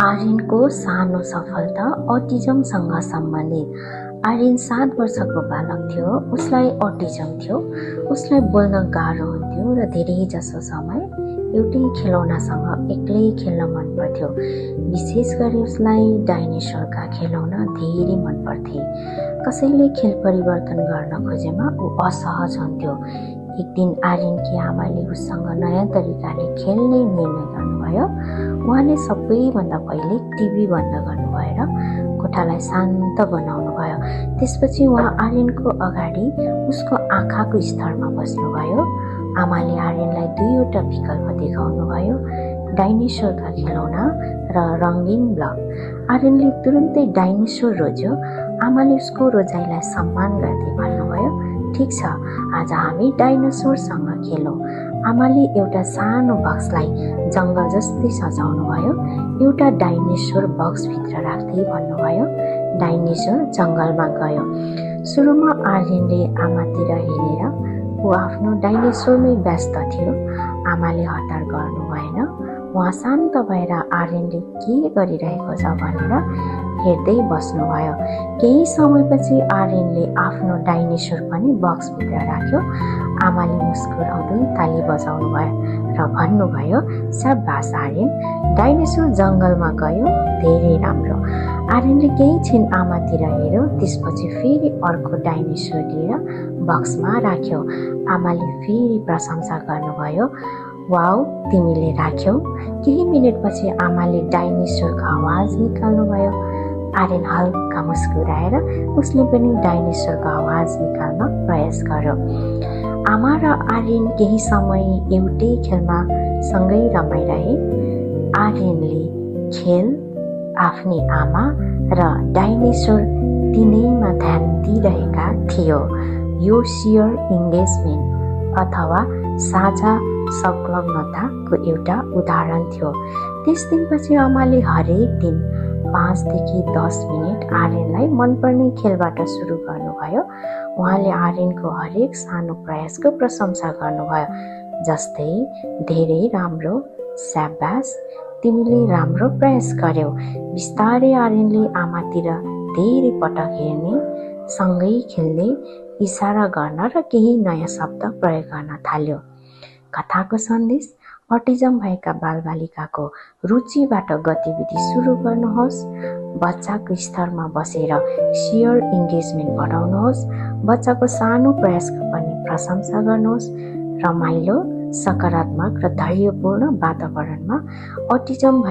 आर्यनको सानो सफलता अटिजमसँग सम्बन्धित। आर्यन 7 वर्षको बालक थियो। उसलाई अटिजम थियो। उसलाई बोल्न गाह्रो हुन्थ्यो र धेरै जसो समय एउटै खेलौनासँग एक्लै खेल्न मन पर्थ्यो। विशेष गरी उसलाई डाइनोसरका खेलौना धेरै मन पर्थे। कसैले खेल परिवर्तन गर्न खोजेमा ऊ असहज हुन्थ्यो। एक दिन आर्यनकी आमाले उसँग नयाँ तरिकाले खेल्ने निर्णय गर्नुभयो। उहाँले सबैभन्दा पहिले टिभी बन्द गर्नुभयो र कोठालाई शान्त बनाउनु भयो। त्यसपछि उहाँ आर्यनको अगाडि उसको आँखाको स्तरमा बस्नुभयो। आमाले आर्यनलाई 2वटा विकल्प देखाउनुभयो, डाइनोसरका खेलौना र रङ्गीन ब्लक। आर्यनले तुरुन्तै डाइनोसर रोज्यो। आमाले उसको रोजाइलाई सम्मान गर्दै भन्नुभयो, ठिक छ, आज हामी डाइनोसरसँग खेलौँ। आमाले एउटा सानो बक्सलाई जङ्गल जस्तै सजाउनु भयो। एउटा डाइनोसर बक्सभित्र राख्दै भन्नुभयो, डाइनोसर जङ्गलमा गयो। सुरुमा आर्यनले आमातिर हेरेर ऊ आफ्नो डाइनोसरमै व्यस्त थियो। आमाले हतार गर्नु भएन। उहाँ शान्त भएर आर्यनले के गरिरहेको छ भनेर हेर्दै बस्नुभयो। केही समयपछि आर्यनले आफ्नो डाइनोसर पनि बक्सभित्र राख्यो। आमाले मुस्कुराउँदै ताली बजाउनु भयो र भन्नुभयो, शाबास आर्यन, डाइनोसर जङ्गलमा गयो, धेरै राम्रो। आर्यनले केही क्षण आमातिर हेऱ्यो। त्यसपछि फेरि अर्को डाइनोसर लिएर बक्समा राख्यो। आमाले फेरि प्रशंसा गर्नुभयो, वाउ, तिमीले राख्यौ। केही मिनटपछि आमाले डाइनोसरको आवाज निकाल्नुभयो। आर्यन हल्का मुस्कुराएर उसले पनि डाइनोसरको आवाज निकाल्न प्रयास गर्यो। आमा र आर्यन केही समय एउटै खेलमा सँगै रमाइरहे। आर्यनले खेल, आफ्नी आमा र डाइनोसर तिनैमा ध्यान दिइरहेका थियो। यो सेयर इङ्गेजमेन्ट अथवा साझा संलग्नताको एउटा उदाहरण थियो। त्यस दिनपछि आमाले हरेक दिन 5 देखि 10 मिनट आर्यनलाई मनपर्ने खेलबाट सुरु गर्नुभयो। उहाँले आर्यनको हरेक सानो प्रयासको प्रशंसा गर्नुभयो, जस्तै धेरै राम्रो, शाबास, तिमीले राम्रो प्रयास गर्यौ। बिस्तारै आर्यनले आमातिर धेरै पटक हेर्ने, सँगै खेल्ने, इसारा गर्न र केही नयाँ शब्द प्रयोग गर्न थाल्यो। कथाको सन्देश, अटिजम भएका बालबालिकाको रुचिबाट गतिविधि सुरु गर्नुहोस्। बच्चाको स्तरमा बसेर सेयर इङ्गेजमेन्ट बढाउनुहोस्। बच्चाको सानो प्रयासको पनि प्रशंसा गर्नुहोस्। रमाइलो, सकारात्मक र धैर्यपूर्ण वातावरणमा अटिजम